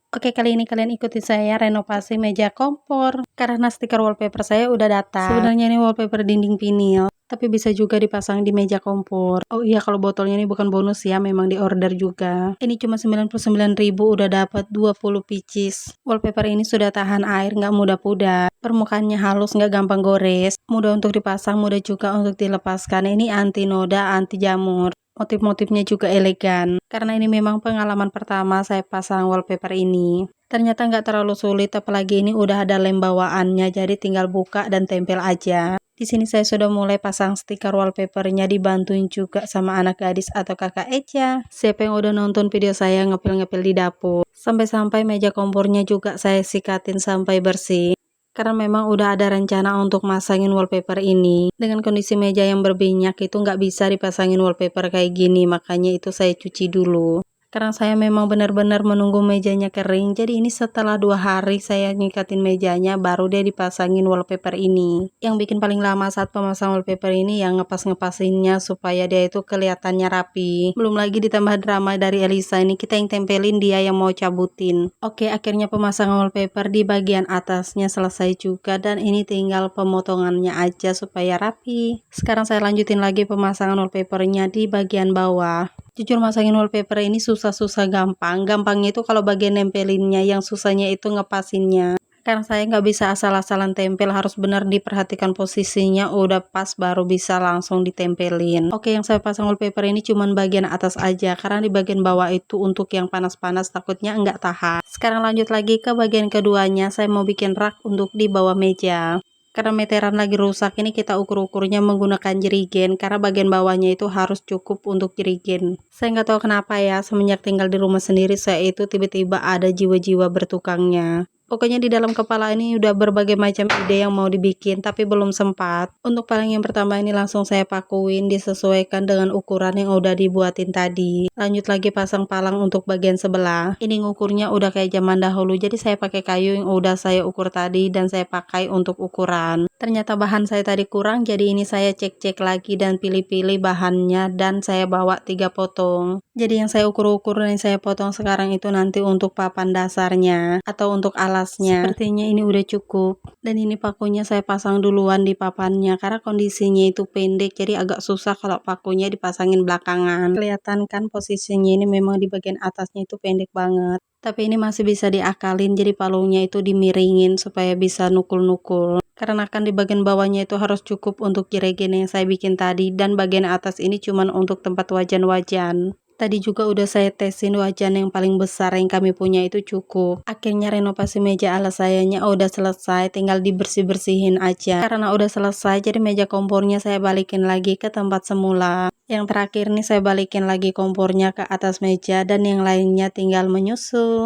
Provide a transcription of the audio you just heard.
Oke, kali ini kalian ikuti saya renovasi meja kompor. Karena stiker wallpaper saya udah datang. Sebenarnya ini wallpaper dinding vinil, tapi bisa juga dipasang di meja kompor. Oh iya, kalau botolnya ini bukan bonus ya, memang di order juga. Ini cuma 99.000 udah dapat 20 pieces. Wallpaper ini sudah tahan air, nggak mudah pudar. Permukaannya halus, nggak gampang gores. Mudah untuk dipasang, mudah juga untuk dilepaskan. Ini anti noda, anti jamur. Motif-motifnya juga elegan. Karena ini memang pengalaman pertama saya pasang wallpaper ini. Ternyata nggak terlalu sulit, apalagi ini udah ada lem bawaannya, jadi tinggal buka dan tempel aja. Di sini saya sudah mulai pasang stiker wallpapernya, dibantuin juga sama anak gadis atau kakak Eca. Siapa yang udah nonton video saya ngepel-ngepel di dapur. Sampai-sampai meja kompornya juga saya sikatin sampai bersih. Karena memang udah ada rencana untuk masangin wallpaper ini. Dengan kondisi meja yang berminyak itu nggak bisa dipasangin wallpaper kayak gini, makanya itu saya cuci dulu. Karena saya memang benar-benar menunggu mejanya kering, jadi ini setelah 2 hari saya nyikatin mejanya baru dia dipasangin wallpaper ini. Yang bikin paling lama saat pemasang wallpaper ini yang ngepas-ngepasinnya supaya dia itu kelihatannya rapi. Belum lagi ditambah drama dari Elisa, ini kita yang tempelin, dia yang mau cabutin. Oke, akhirnya pemasangan wallpaper di bagian atasnya selesai juga, dan ini tinggal pemotongannya aja supaya rapi. Sekarang saya lanjutin lagi pemasangan wallpapernya di bagian bawah. Jujur masangin wallpaper ini susah-susah gampang. Gampangnya itu kalau bagian nempelinnya, yang susahnya itu ngepasinnya. Karena saya nggak bisa asal-asalan tempel, harus benar diperhatikan posisinya, udah pas baru bisa langsung ditempelin. Oke, yang saya pasang wallpaper ini cuman bagian atas aja, karena di bagian bawah itu untuk yang panas-panas takutnya nggak tahan. Sekarang lanjut lagi ke bagian keduanya, saya mau bikin rak untuk di bawah meja. Karena meteran lagi rusak, ini kita ukur-ukurnya menggunakan jerigen, karena bagian bawahnya itu harus cukup untuk jerigen. Saya nggak tahu kenapa ya, semenjak tinggal di rumah sendiri saya itu tiba-tiba ada jiwa-jiwa bertukangnya. Pokoknya di dalam kepala ini udah berbagai macam ide yang mau dibikin, tapi belum sempat. Untuk palang yang pertama ini langsung saya pakuin, disesuaikan dengan ukuran yang udah dibuatin tadi. Lanjut lagi pasang palang untuk bagian sebelah. Ini ngukurnya udah kayak zaman dahulu, jadi saya pakai kayu yang udah saya ukur tadi dan saya pakai untuk ukuran. Ternyata bahan saya tadi kurang, jadi ini saya cek-cek lagi dan pilih-pilih bahannya, dan saya bawa 3 potong. Jadi yang saya ukur-ukur dan saya potong sekarang itu nanti untuk papan dasarnya atau untuk alasnya. Sepertinya ini udah cukup. Dan ini pakunya saya pasang duluan di papannya karena kondisinya itu pendek, jadi agak susah kalau pakunya dipasangin belakangan. Kelihatan kan posisinya ini memang di bagian atasnya itu pendek banget. Tapi ini masih bisa diakalin, jadi palungnya itu dimiringin supaya bisa nukul-nukul. Karena kan di bagian bawahnya itu harus cukup untuk jerigen yang saya bikin tadi, dan bagian atas ini cuman untuk tempat wajan-wajan. Tadi juga udah saya tesin wajan yang paling besar yang kami punya itu cukup. Akhirnya renovasi meja ala sayanya udah selesai, tinggal dibersih-bersihin aja. Karena udah selesai, jadi meja kompornya saya balikin lagi ke tempat semula. Yang terakhir nih saya balikin lagi kompornya ke atas meja, dan yang lainnya tinggal menyusul.